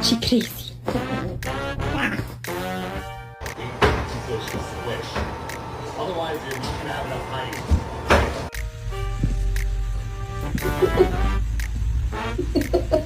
She crazy. Delicious wish. Otherwise, you're not gonna have enough height.